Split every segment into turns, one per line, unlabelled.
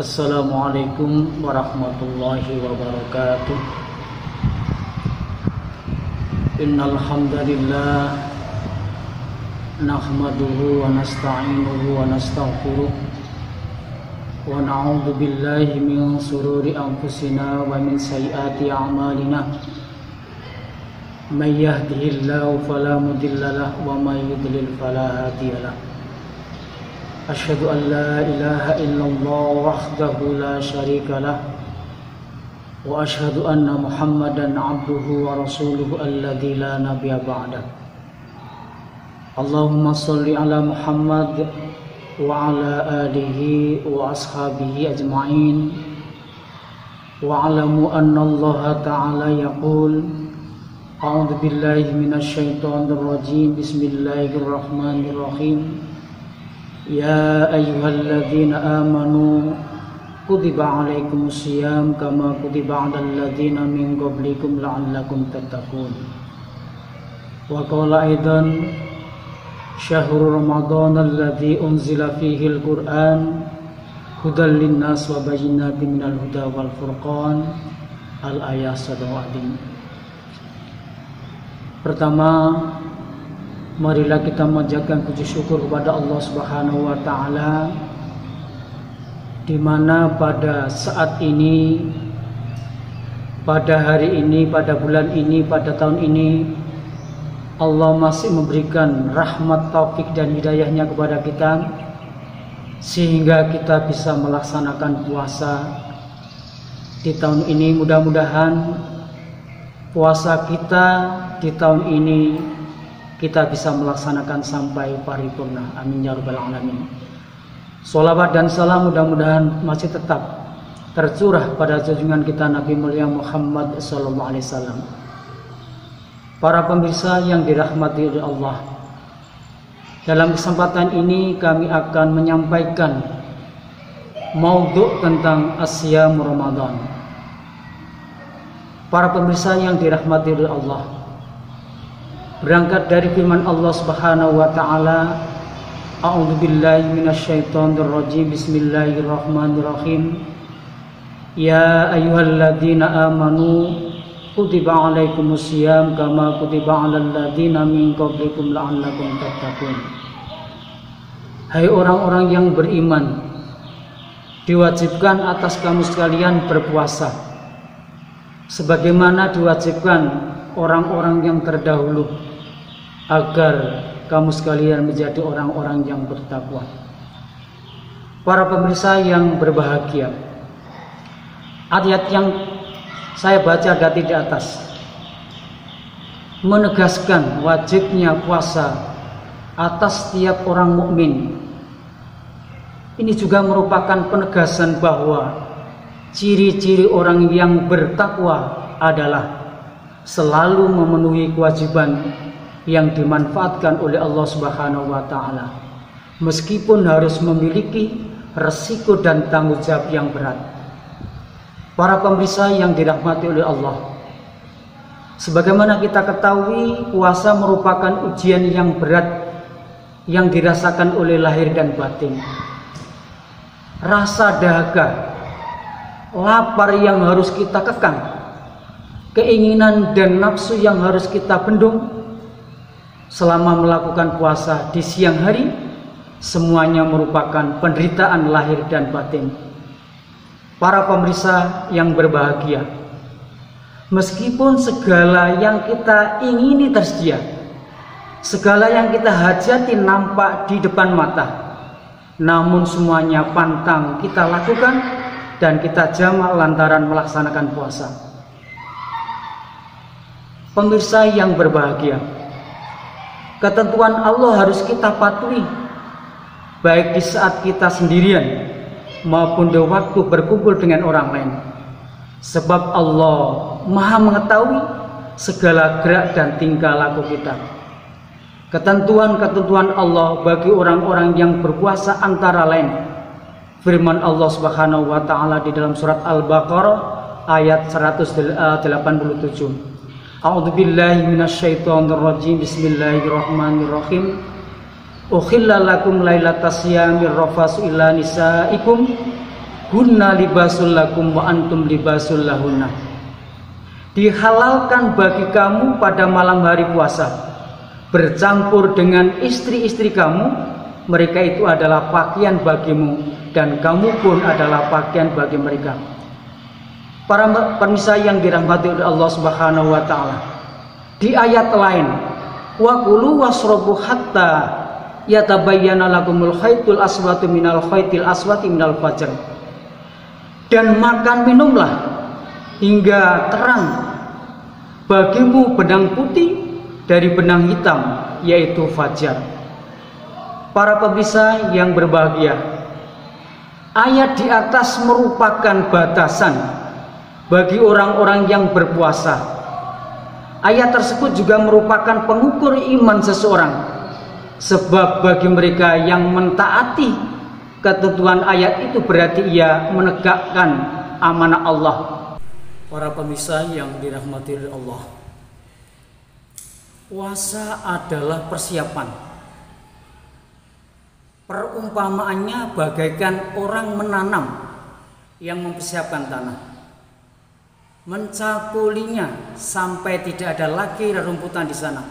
Assalamualaikum warahmatullahi wabarakatuh. Innal hamdalillah nahmaduhu wa nasta'inuhu wa nastaghfiruh wa na'udzu billahi min shururi anfusina wa min sayyiati a'malina. May yahdihillahu fala mudilla lahu wa may yudlil fala hadiya lahu. Asyhadu an la ilaha illallah wahdahu la syarika lah wa asyhadu anna Muhammadan abduhu wa rasuluhu alladzi la nabiyya ba'dah. Allahumma shalli ala Muhammad wa ala alihi wa ashabihi ajma'in. Wa alamu anna Allah ta'ala yaqul a'udzu billahi minasy syaithanir rajim. Bismillahirrahmanirrahim. Ya ayyuhalladzina amanu kutiba alaikumus syiyam kama kutiba alal ladzina min qablikum la'allakum tattaqun. Wa qala aidan syahrul ramadan alladzi unzila fihi al-Qur'an hudal linnas wa bayyinatin minal huda wal furqan. Al-ayat sadaqatin. Pertama, marilah kita memanjatkan puji syukur kepada Allah Subhanahu wa taala, di mana pada saat ini, pada hari ini, pada bulan ini, pada tahun ini Allah masih memberikan rahmat, taufik dan hidayahnya kepada kita sehingga kita bisa melaksanakan puasa di tahun ini. Mudah-mudahan puasa kita di tahun ini kita bisa melaksanakan sampai paripurna. Amin ya rabbal alamin. Sholawat dan salam mudah-mudahan masih tetap tercurah pada junjungan kita Nabi mulia Muhammad sallallahu alaihi wasallam. Para pemirsa yang dirahmati oleh Allah, dalam kesempatan ini kami akan menyampaikan maudhu tentang asyam Ramadan. Para pemirsa yang dirahmati oleh Allah, berangkat dari firman Allah Subhanahu wa taala, a'udzu billahi minasyaitonir rajim. Bismillahirrahmanirrahim. Ya ayyuhalladzina amanu kutiba alaikumus syiyam kama kutiba alal ladzina min qablikum la'allakum tattaqun. Hai orang-orang yang beriman, diwajibkan atas kamu sekalian berpuasa sebagaimana diwajibkan orang-orang yang terdahulu, agar kamu sekalian menjadi orang-orang yang bertakwa. Para pemirsa yang berbahagia, ayat yang saya baca di atas menegaskan wajibnya puasa atas setiap orang mukmin. Ini juga merupakan penegasan bahwa ciri-ciri orang yang bertakwa adalah selalu memenuhi kewajiban yang dimanfaatkan oleh Allah Subhanahu wa taala, meskipun harus memiliki resiko dan tanggung jawab yang berat. Para pemirsa yang dirahmati oleh Allah, sebagaimana kita ketahui, puasa merupakan ujian yang berat yang dirasakan oleh lahir dan batin. Rasa dahaga, lapar yang harus kita kekang, keinginan dan nafsu yang harus kita bendung selama melakukan puasa di siang hari, semuanya merupakan penderitaan lahir dan batin. Para pemirsa yang berbahagia, meskipun segala yang kita ingini tersedia, segala yang kita hajati nampak di depan mata, namun semuanya pantang kita lakukan dan kita jamak lantaran melaksanakan puasa. Pemirsa yang berbahagia, ketentuan Allah harus kita patuhi, baik di saat kita sendirian maupun di waktu berkumpul dengan orang lain, sebab Allah Maha mengetahui segala gerak dan tingkah laku kita. Ketentuan-ketentuan Allah bagi orang-orang yang berpuasa antara lain firman Allah Subhanahu wa taala di dalam surat Al-Baqarah ayat 187. A'udzu billahi minasyaitonir rajim. Bismillahirrahmanirrahim. Ukhilla lakum lailatas siyamir rafasu ila nisaikum hunna libasul lakum wa antum libasul lahunna. Dihalalkan bagi kamu pada malam hari puasa bercampur dengan istri-istri kamu, mereka itu adalah pakaian bagimu dan kamu pun adalah pakaian bagi mereka. Para pemirsa yang dirahmati oleh Allah Subhanahu wa taala, di ayat lain, wa kulu wasrobu hatta yatabayyana lakumul khaitul aswatu minal khaitil aswati minal fajr. Dan makan minumlah hingga terang bagimu benang putih dari benang hitam, yaitu fajar. Para pemirsa yang berbahagia, ayat di atas merupakan batasan bagi orang-orang yang berpuasa. Ayat tersebut juga merupakan pengukur iman seseorang, sebab bagi mereka yang mentaati ketentuan ayat itu berarti ia menegakkan amanah Allah. Para pemirsa yang dirahmati oleh Allah, puasa adalah persiapan. Perumpamaannya bagaikan orang menanam yang mempersiapkan tanah, mencakulinya sampai tidak ada lagi rerumputan di sana.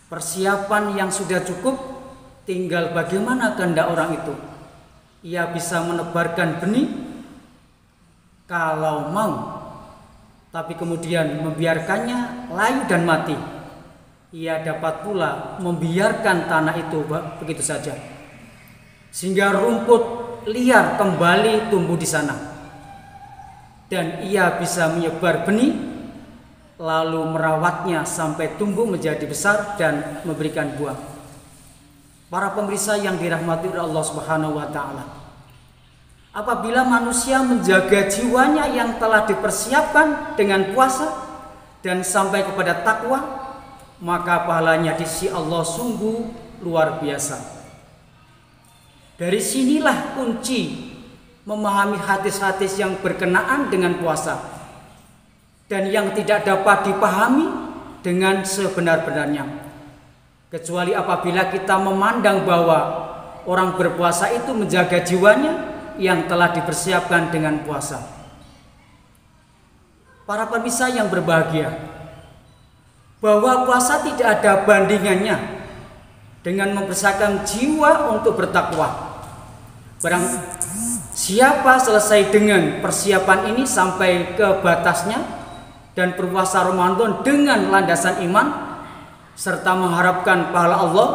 Persiapan yang sudah cukup, tinggal bagaimana kehendak orang itu. Ia bisa menebarkan benih kalau mau, tapi kemudian membiarkannya layu dan mati. Ia dapat pula membiarkan tanah itu begitu saja, sehingga rumput liar kembali tumbuh di sana. Dan ia bisa menyebar benih, lalu merawatnya sampai tumbuh menjadi besar dan memberikan buah. Para pemirsa yang dirahmati oleh Allah Subhanahu wa taala, apabila manusia menjaga jiwanya yang telah dipersiapkan dengan puasa dan sampai kepada takwa, maka pahalanya di sisi Allah sungguh luar biasa. Dari sinilah kunci memahami hadis-hadis yang berkenaan dengan puasa dan yang tidak dapat dipahami dengan sebenar-benarnya, kecuali apabila kita memandang bahwa orang berpuasa itu menjaga jiwanya yang telah dipersiapkan dengan puasa. Para pemirsa yang berbahagia, bahwa puasa tidak ada bandingannya dengan mempersiapkan jiwa untuk bertakwa. Barang siapa selesai dengan persiapan ini sampai ke batasnya dan berpuasa Ramadan dengan landasan iman serta mengharapkan pahala Allah,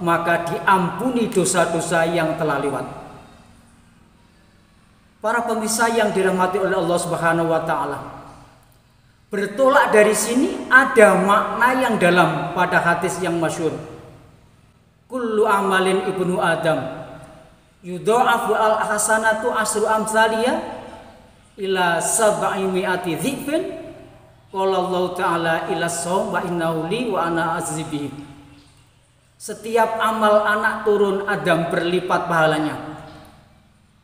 maka diampuni dosa-dosa yang telah lewat. Para pemirsa yang dirahmati oleh Allah Subhanahu wa taala, bertolak dari sini ada makna yang dalam pada hadis yang masyhur. Kullu amalin ibnu Adam yudha'afu al-hasanatu asru amsaliyah ila sab'i mi'ati dhifin. Qala Allah Ta'ala ila shaum wa innahu li wa ana azzibihi. Setiap amal anak turun Adam berlipat pahalanya.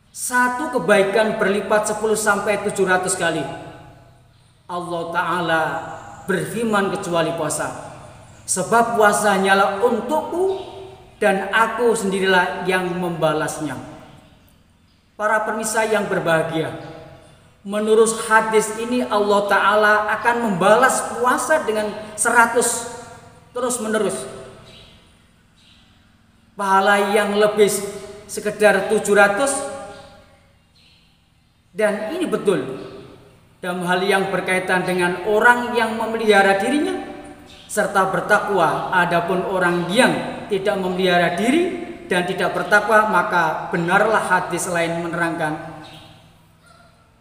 Satu kebaikan berlipat 10 sampai 700 kali. Allah Ta'ala berfirman kecuali puasa, sebab puasa hanyalah untukku dan aku sendirilah yang membalasnya. Para pemirsa yang berbahagia, menurut hadis ini Allah Ta'ala akan membalas puasa dengan 100 terus menerus. Pahala yang lebih sekedar 700. Dan ini betul dalam hal yang berkaitan dengan orang yang memelihara dirinya serta bertakwa. Adapun orang yang tidak memelihara diri dan tidak bertakwa, maka benarlah hadis lain menerangkan,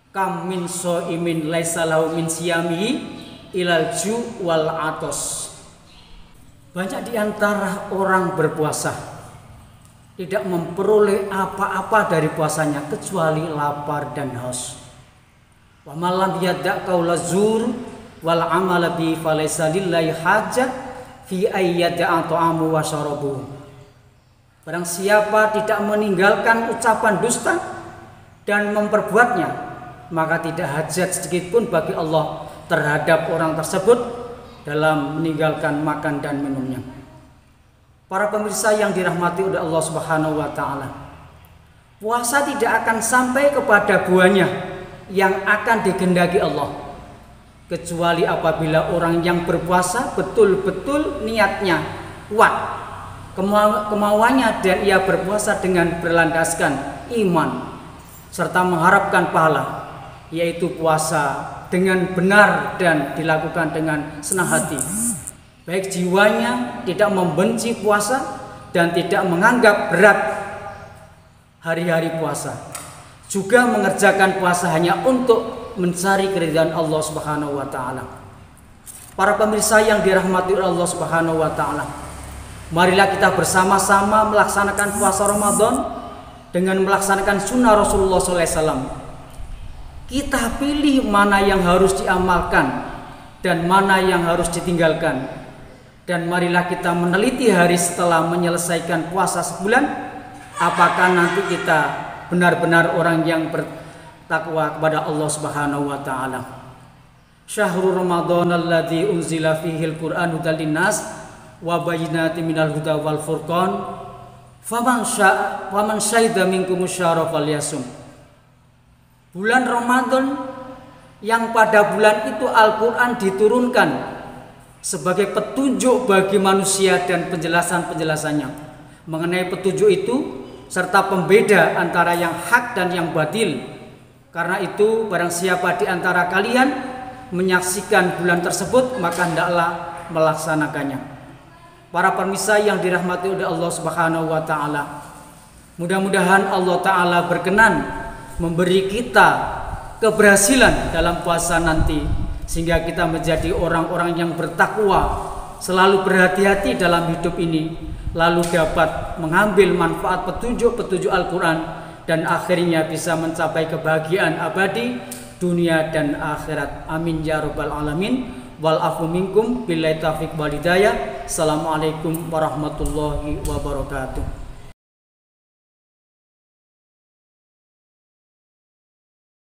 kam min so'imin laisa lahu min siyamihi ilal ju' wal atos. Banyak di antara orang berpuasa tidak memperoleh apa-apa dari puasanya kecuali lapar dan haus. Wa malam yadda qaula zur wal amala bi falaysa lillahi hajat fi ayyada'a ta'amu wa syarabu. Barang siapa tidak meninggalkan ucapan dusta dan memperbuatnya, maka tidak hajat sedikit pun bagi Allah terhadap orang tersebut dalam meninggalkan makan dan minumnya. Para pemirsa yang dirahmati oleh Allah Subhanahu wa taala, Puasa tidak akan sampai kepada buahnya yang akan dikehendaki Allah, kecuali apabila orang yang berpuasa betul-betul niatnya kuat, kemauannya, dan ia berpuasa dengan berlandaskan iman serta mengharapkan pahala, yaitu puasa dengan benar dan dilakukan dengan senang hati, baik jiwanya tidak membenci puasa dan tidak menganggap berat hari-hari puasa, juga mengerjakan puasa hanya untuk mencari keridhaan Allah Subhanahu wa taala. Para pemirsa yang dirahmati Allah Subhanahu wa taala, marilah kita bersama-sama melaksanakan puasa Ramadan dengan melaksanakan sunnah Rasulullah SAW. Kita pilih mana yang harus diamalkan dan mana yang harus ditinggalkan. Dan marilah kita meneliti hari setelah menyelesaikan puasa sebulan, apakah nanti kita benar-benar orang yang bertakwa kepada Allah Subhanahu wa taala. Syahrul Ramadan alladzi unzila fihil Qur'anu hudal linnas wa bayyinatin minal huda wal furqan faman syahida minkum syahra falyasum. Bulan Ramadan yang pada bulan itu Al-Qur'an diturunkan sebagai petunjuk bagi manusia dan penjelasan-penjelasannya mengenai petunjuk itu serta pembeda antara yang hak dan yang batil. Karena itu barang siapa di antara kalian menyaksikan bulan tersebut, maka hendaklah melaksanakannya. Para pemirsa yang dirahmati oleh Allah Subhanahu wa taala, mudah-mudahan Allah taala berkenan memberi kita keberhasilan dalam puasa nanti, sehingga kita menjadi orang-orang yang bertakwa, selalu berhati-hati dalam hidup ini, lalu dapat mengambil manfaat petunjuk-petunjuk Al-Quran, dan akhirnya bisa mencapai kebahagiaan abadi dunia dan akhirat. Amin ya rabbal alamin. Wal afu minkum billahi taufiq wal hidayah. Assalamualaikum warahmatullahi wabarakatuh.